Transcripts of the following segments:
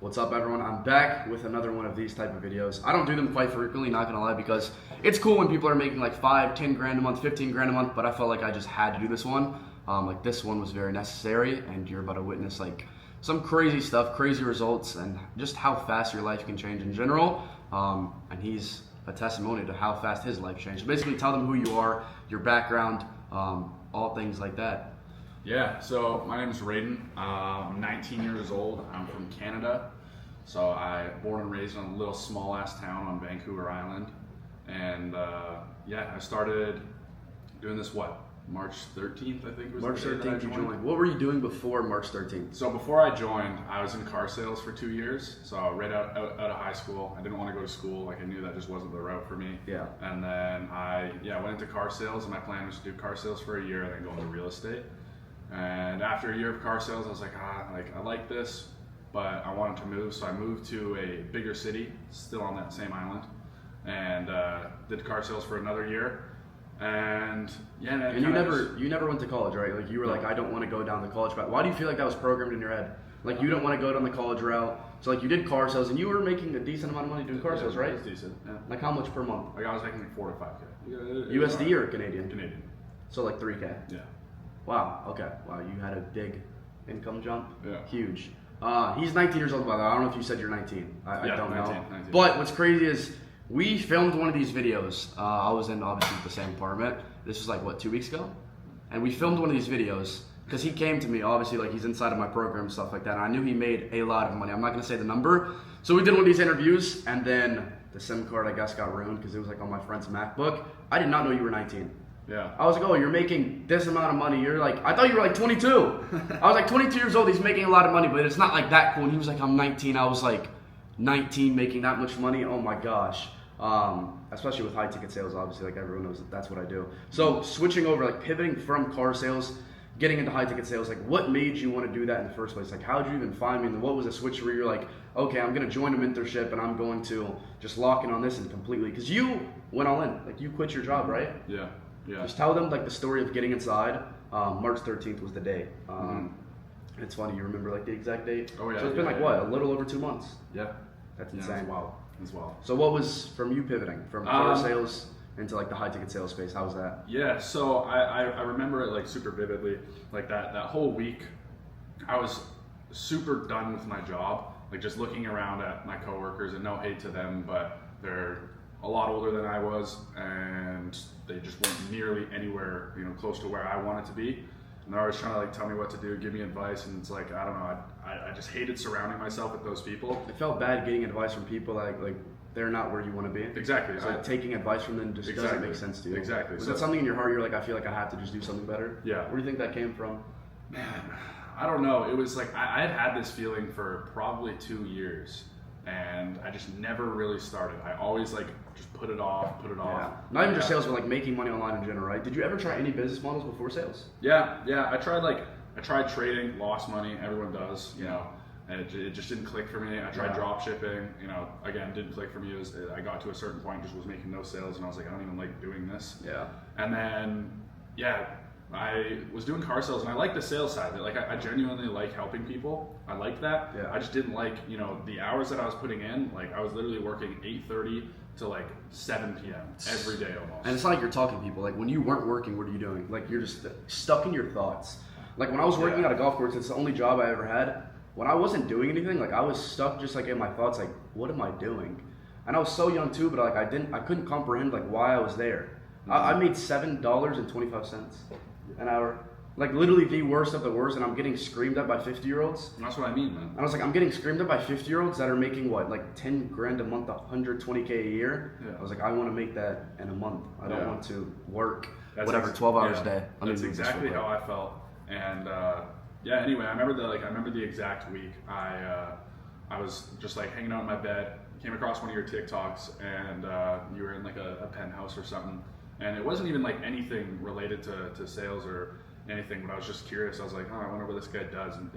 What's up, everyone? I'm back with another one of these type of videos. I don't do them quite frequently, not gonna lie, because it's cool when people are making like 5, 10 grand a month, 15 grand a month, but I felt like I just had to do this one. Like this one was very necessary, and you're about to witness like some crazy stuff, crazy results, and just how fast your life can change in general. And he's a testimony to how fast his life changed. So basically, tell them who you are, your background, all things like that. Yeah, so my name is Raiden. I'm 19 years old. I'm from Canada. So I born and raised in a little small ass town on Vancouver Island. And yeah, I started doing this March 13th, I think was March the day that I 13th you joined. joined. What were you doing before March 13th? So before I joined, I was in car sales for 2 years. So right out of high school, I didn't want to go to school. Like I knew that just wasn't the route for me. Yeah. And then I went into car sales, and my plan was to do car sales for a year and then go into real estate. And after a year of car sales, I was like, I like this, but I wanted to move. So I moved to a bigger city, still on that same island, and did car sales for another year. And yeah, and you never went to college, right? Like you were like, I don't want to go down the college route. Why do you feel like that was programmed in your head? Like you don't want to go down the college route. So like you did car sales, and you were making a decent amount of money doing car sales, right? It was decent. Yeah. Like how much per month? Like I was making like 4 to 5K. USD or Canadian? Canadian. So like 3K. Yeah. Wow. Okay. Wow. You had a big income jump. Yeah. Huge. He's 19 years old, by the way. I don't know if you said you're 19. I don't 19, know. 19. But what's crazy is we filmed one of these videos. I was in obviously the same apartment. This was like 2 weeks ago, and we filmed one of these videos because he came to me. Obviously, like he's inside of my program and stuff like that. And I knew he made a lot of money. I'm not gonna say the number. So we did one of these interviews, and then the SIM card I guess got ruined because it was like on my friend's MacBook. I did not know you were 19. Yeah. I was like, oh, you're making this amount of money. You're like, I thought you were like 22. I was like 22 years old. He's making a lot of money, but it's not like that cool. And he was like, I'm 19. I was like 19 making that much money. Oh my gosh. Especially with high ticket sales, obviously, like everyone knows that's what I do. So switching over, like pivoting from car sales, getting into high ticket sales, like what made you want to do that in the first place? Like how did you even find me? And what was a switch where you're like, okay, I'm going to join a mentorship and I'm going to just lock in on this and completely, because you went all in, like you quit your job, right? Yeah. Yeah. Just tell them like the story of getting inside. March 13th was the day. It's funny, you remember like the exact date? Oh yeah. So it's been like a little over 2 months. Yeah. That's Yeah, insane. it's wild. It's wild. So what was from you pivoting from car sales into like the high ticket sales space? How was that? Yeah, so I remember it like super vividly. Like that whole week, I was super done with my job. Like just looking around at my coworkers, and no hate to them, but they're a lot older than I was, and they just weren't nearly anywhere, close to where I wanted to be. And they're always trying to like tell me what to do, give me advice, and it's like I don't know. I just hated surrounding myself with those people. It felt bad getting advice from people like they're not where you want to be. Exactly. So taking advice from them just doesn't make sense to you. Exactly. Was that something in your heart? You're like, I feel like I have to just do something better. Yeah. Where do you think that came from? Man, I don't know. It was like I had this feeling for probably 2 years, and I just never really started. I always like just put it off. Yeah. Not even just sales, but like making money online in general, right? Did you ever try any business models before sales? Yeah. I tried trading, lost money. Everyone does, and it just didn't click for me. I tried drop shipping, again, didn't click for me. I got to a certain point, just was making no sales, and I was like, I don't even like doing this. Yeah. And then, I was doing car sales, and I like the sales side of it. Like, I genuinely like helping people. I like that. Yeah. I just didn't like, the hours that I was putting in. Like, I was literally working 8:30 to like 7 p.m. every day almost. And it's not like you're talking to people. Like when you weren't working, what are you doing? Like you're just stuck in your thoughts. Like when I was working at a golf course, it's the only job I ever had. When I wasn't doing anything, like I was stuck just like in my thoughts, like what am I doing? And I was so young too, but like I couldn't comprehend like why I was there. I made $7.25 an hour. Like literally the worst of the worst, and I'm getting screamed at by 50-year-olds. And that's what I mean, man. And I was like, I'm getting screamed at by 50-year-olds that are making like 10 grand a month, 120K a year. Yeah. I was like, I want to make that in a month. I don't want to work 12 hours a day. That's exactly how I felt. And anyway, I remember the exact week. I was just like hanging out in my bed, came across one of your TikToks, and you were in like a penthouse or something. And it wasn't even like anything related to sales or anything, but I was just curious. I was like, I wonder what this guy does. And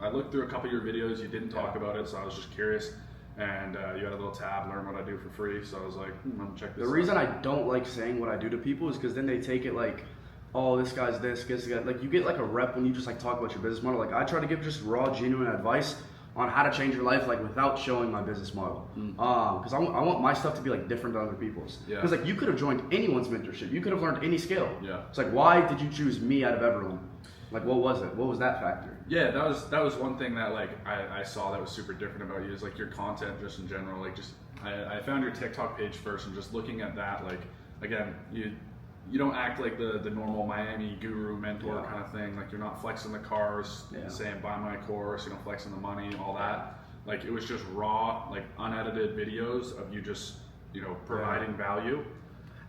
I looked through a couple of your videos. You didn't talk about it, so I was just curious. And you had a little tab, learn what I do for free. So I was like, I'm gonna check this out. The reason I don't like saying what I do to people is because then they take it like, oh, this guy's this guy. Like you get like a rep when you just like talk about your business model. Like I try to give just raw, genuine advice. on how to change your life, like without showing my business model. Because I want my stuff to be like different than other people's. Because like you could have joined anyone's mentorship, you could have learned any skill. It's like, why did you choose me out of everyone? Like, what was it? What was that factor? Yeah, that was one thing that like I saw that was super different about you is like your content just in general. Like just I found your TikTok page first, and just looking at that, like again, you don't act like the normal Miami guru mentor kind of thing. Like you're not flexing the cars, saying buy my course, flexing the money, all that. Like it was just raw, like unedited videos of you just providing value.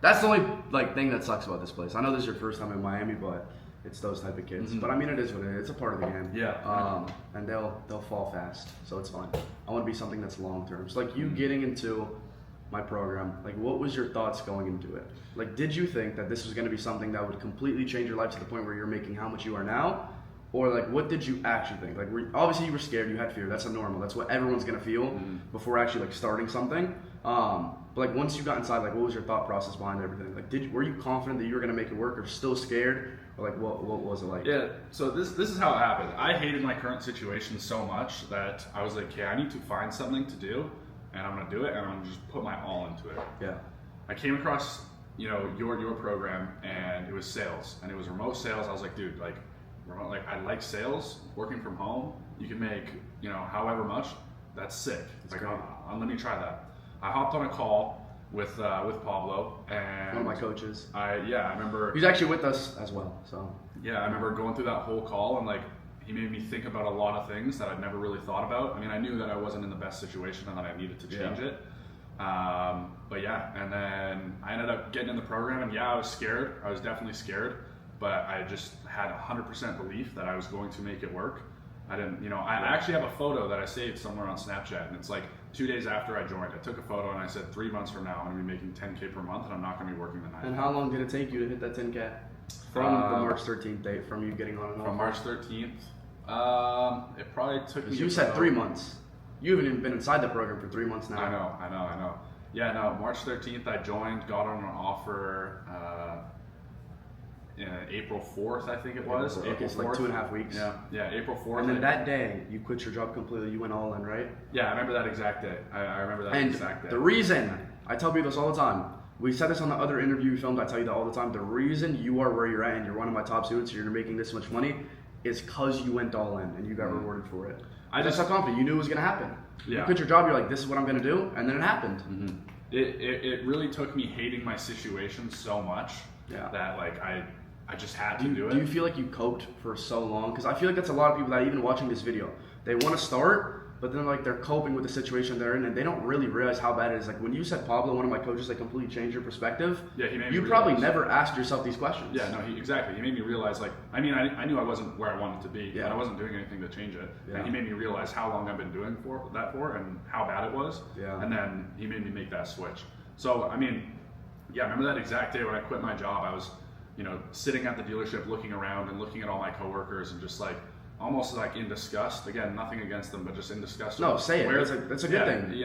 That's the only like thing that sucks about this place. I know this is your first time in Miami, but it's those type of kids. But I mean, it is what it is. It's a part of the game. And they'll fall fast, so it's fine. I want to be something that's long term. So like you getting into my program, like what was your thoughts going into it? Like, did you think that this was going to be something that would completely change your life to the point where you're making how much you are now? Or like, what did you actually think? Like, obviously you were scared, you had fear. That's normal. That's what everyone's going to feel before actually like starting something. But like once you got inside, like what was your thought process behind everything? Like, were you confident that you were going to make it work, or still scared? Or like, what was it like? Yeah, so this is how it happened. I hated my current situation so much that I was like, okay, I need to find something to do, and I'm gonna do it, and I'm gonna just put my all into it. Yeah. I came across, your program, and it was sales, and it was remote sales. I was like, dude, like, remote, like I like sales, working from home. You can make, however much. That's sick. It's like, let me try that. I hopped on a call with Pablo, and one of my coaches. I remember he's actually with us as well. So yeah, I remember going through that whole call, and like he made me think about a lot of things that I'd never really thought about. I mean, I knew that I wasn't in the best situation and that I needed to change it. But yeah, and then I ended up getting in the program, and I was scared. I was definitely scared, but I just had 100% belief that I was going to make it work. I didn't, I actually have a photo that I saved somewhere on Snapchat, and it's like 2 days after I joined. I took a photo and I said 3 months from now I'm going to be making $10K per month, and I'm not going to be working the night. And how long did it take you to hit that 10K? From the March 13th date, from you getting on and off? From March 13th, it probably took me. You said 3 months. You haven't even been inside the program for 3 months now. I know. Yeah, no, March 13th I joined, got on an offer April 4th, I think it was. Okay, so like 2.5 weeks. Yeah, April 4th. And then that day, you quit your job completely, you went all in, right? Yeah, I remember that exact day. I remember that exact day. The reason, I tell people this all the time, we said this on the other interview we filmed, I tell you that all the time, the reason you are where you're at and you're one of my top students, you're making this much money, is because you went all in and you got rewarded for it. I just so confident, you knew it was going to happen. You quit your job, you're like, this is what I'm going to do, and then it happened. It really took me hating my situation so much that like I just had to do it. Do you feel like you coped for so long? Because I feel like that's a lot of people that even watching this video, they want to start, but then like they're coping with the situation they're in, and they don't really realize how bad it is. Like when you said Pablo, one of my coaches, like completely changed your perspective. Yeah, he made me You realize. probably never asked yourself these questions. Yeah, no, exactly. He made me realize, like, I mean, I knew I wasn't where I wanted to be, and I wasn't doing anything to change it. And he made me realize how long I've been doing that for, and how bad it was. And then he made me make that switch. So I mean, I remember that exact day when I quit my job. I was, sitting at the dealership, looking around and looking at all my coworkers, and just like almost like in disgust. Again, nothing against them, but just in disgust. No, say it. That's a good thing.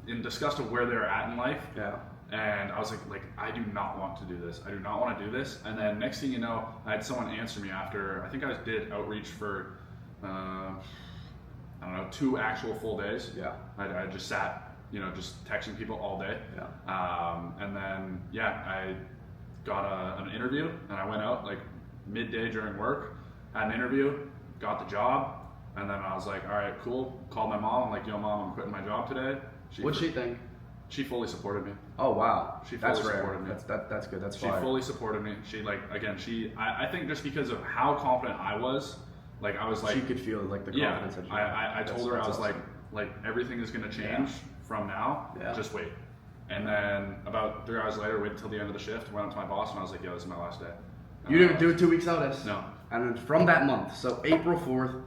In disgust of where they're at in life. Yeah. And I was like, I do not want to do this. I do not want to do this. And then next thing you know, I had someone answer me after, I think I did outreach for, I don't know, 2 actual full days. Yeah. I just sat, just texting people all day. Yeah. And then, I got an interview, and I went out like midday during work, had an interview, got the job, and then I was like, all right, cool. Called my mom. I'm like, yo, mom, I'm quitting my job today. What'd she think? She fully supported me. Oh wow, she fully supported me. That's good. That's fire. She fully supported me. She I think just because of how confident I was, like I was like she could feel like the confidence that you had. I told her I was awesome. like everything is gonna change from now. Just wait. And then about 3 hours later, waited till the end of the shift, went up to my boss, and I was like, yo, this is my last day. You didn't do it 2 weeks notice? No. And then from that month, so April 4th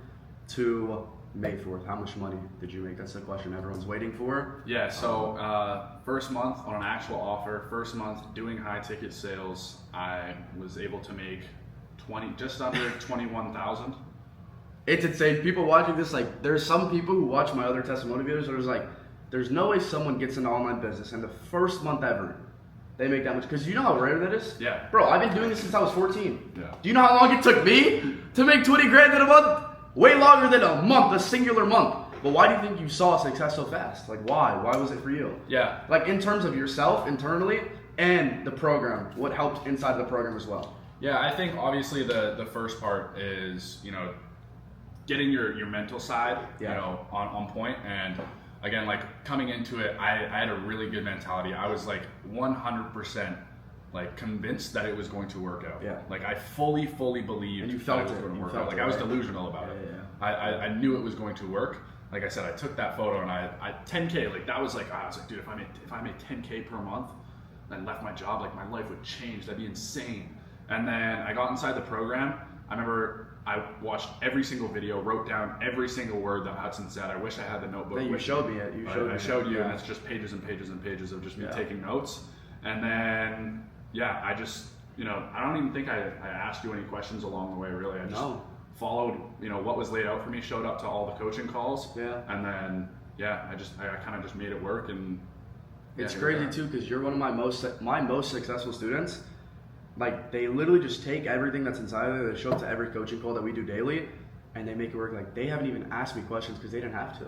to May 4th, how much money did you make? That's the question everyone's waiting for. Yeah, so first month on an actual offer, first month doing high ticket sales, I was able to make just under 21,000. It's insane. People watching this, like, there's some people who watch my other testimony videos where it's like, there's no way someone gets into online business and the first month ever, they make that much. Because you know how rare that is? Yeah. Bro, I've been doing this since I was 14. Yeah. Do you know how long it took me to make 20 grand in a month? Way longer than a month, a singular month. But why do you think you saw success so fast? Like, why? Why was it for you? Yeah. Like, in terms of yourself internally and the program, what helped inside the program as well? Yeah, I think obviously the first part is, getting your mental side, on point. And again, like coming into it, I had a really good mentality. I was like 100% like convinced that it was going to work out. Yeah. Like I fully believed and you that felt it was going to work felt out. Like it, I was right? delusional about it. Yeah. I knew it was going to work. Like I said, I took that photo and I 10K, like that was like, I was like, dude, if I made 10K per month and left my job, like my life would change. That'd be insane. And then I got inside the program. I remember I watched every single video, wrote down every single word that Hudson said. I wish I had the notebook. Yeah, you showed me it. I showed you, and it's just pages and pages and pages of just me taking notes. And then, I just, I don't even think I asked you any questions along the way, really. I just followed, what was laid out for me, showed up to all the coaching calls. Yeah. And then, I kind of just made it work. And it's crazy too, because you're one of my most successful students. Like, they literally just take everything that's inside of there, they show up to every coaching call that we do daily, and they make it work. Like, they haven't even asked me questions because they didn't have to.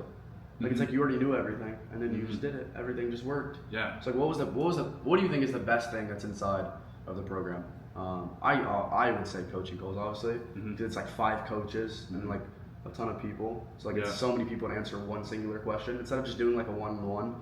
Like, it's like you already knew everything, and then you just did it. Everything just worked. Yeah. So, like, what do you think is the best thing that's inside of the program? I would say coaching calls, obviously, because it's like 5 coaches and like a ton of people. So like it's so many people to answer one singular question instead of just doing like a one-on-one.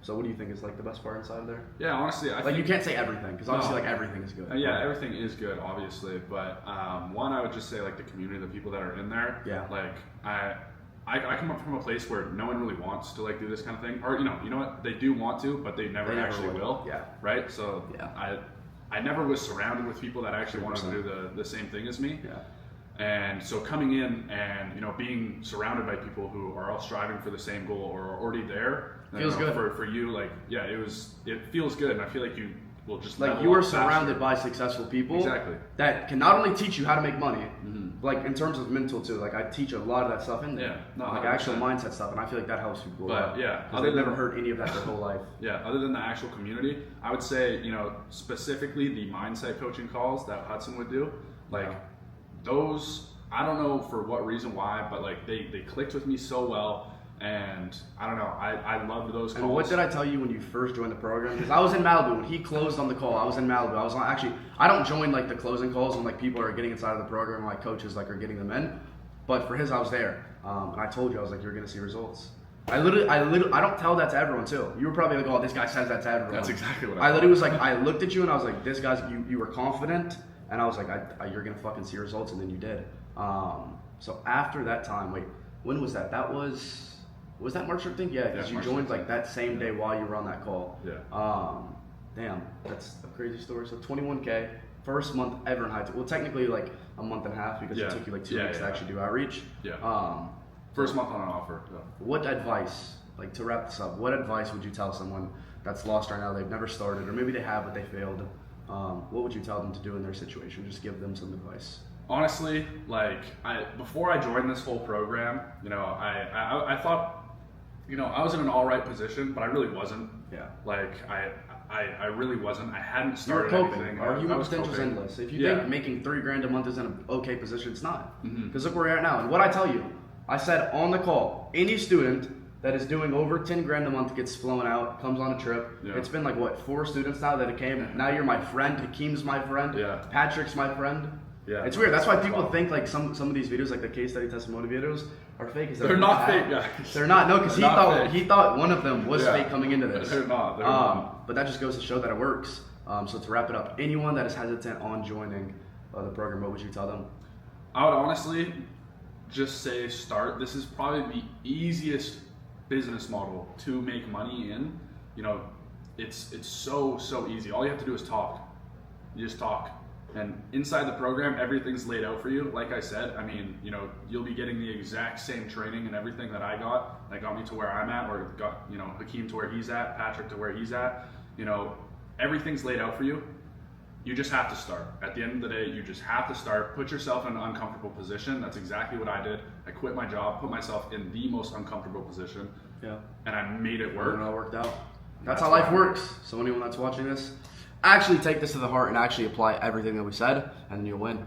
So what do you think is like the best part inside of there? Yeah, honestly, I think you can't say everything because obviously like everything is good. Everything is good, obviously, but one, I would just say like the community, the people that are in there. Yeah. Like I come up from a place where no one really wants to like do this kind of thing, or you know what, they do want to, but they never actually will. Yeah. Right. So I never was surrounded with people that actually 100%. Wanted to do the same thing as me. Yeah. And so coming in and being surrounded by people who are all striving for the same goal or are already there feels good for you. Like it feels good, and I feel like you will just like you are surrounded by successful people that can not only teach you how to make money, like in terms of mental too. Like I teach a lot of that stuff in there, like actual mindset stuff, and I feel like that helps people. But because they've never heard any of that their whole life. Yeah, other than the actual community, I would say specifically the mindset coaching calls that Hudson would do, like. Those, I don't know for what reason why, but like they clicked with me so well, and I don't know, I loved those calls. And what did I tell you when you first joined the program? Because I was in Malibu when he closed on the call. I was in Malibu. I was actually, I don't join like the closing calls when like people are getting inside of the program, like coaches like are getting them in, but for his I was there, and I told you I was like, you're gonna see results. I don't tell that to everyone too. You were probably like, oh, this guy says that to everyone. That's exactly what I literally was like, I looked at you and I was like, this guy's, you were confident. And I was like, you're going to fucking see results, and then you did. So after that time, wait, when was that? That was that March 13th? Yeah, because you joined like that same day while you were on that call. Yeah. Damn, that's a crazy story. So 21K, first month ever in high school. Well, technically like a month and a half because it took you like 2 weeks to actually do outreach. Yeah. First month on an offer. Yeah. What advice, like to wrap this up, what advice would you tell someone that's lost right now, they've never started, or maybe they have but they failed? What would you tell them to do in their situation? Just give them some advice. Honestly, like before I joined this whole program, I thought, I was in an all right position, but I really wasn't. Yeah. Like I really wasn't. I hadn't started anything. Our human potential is endless. If you think making $3,000 a month is in an okay position, it's not. Because look where we're at now. And what I tell you, I said on the call, any student that is doing over $10,000 a month gets flown out, comes on a trip. Yeah. It's been like what, 4 students now that it came. Yeah. Now you're my friend. Hakeem's my friend. Yeah. Patrick's my friend. Yeah. It's weird. That's why people think like some of these videos, like the case study testimony videos, are fake. They're not fake, guys. They're not. No, because he thought one of them was fake coming into this. They're not. They're not. But that just goes to show that it works. So to wrap it up, anyone that is hesitant on joining the program, what would you tell them? I would honestly just say start. This is probably the easiest business model to make money in. It's so easy. All you have to do is talk. You just talk, and inside the program everything's laid out for you. Like I said, I mean, you'll be getting the exact same training and everything that I got, that got me to where I'm at, or got Hakeem to where he's at, Patrick to where he's at. Everything's laid out for you. You just have to start. At the end of the day, you just have to start. Put yourself in an uncomfortable position. That's exactly what I did. I quit my job, put myself in the most uncomfortable position. Yeah. And I made it work. And it all worked out. That's how life works. So anyone that's watching this, actually take this to the heart and actually apply everything that we said, and then you'll win.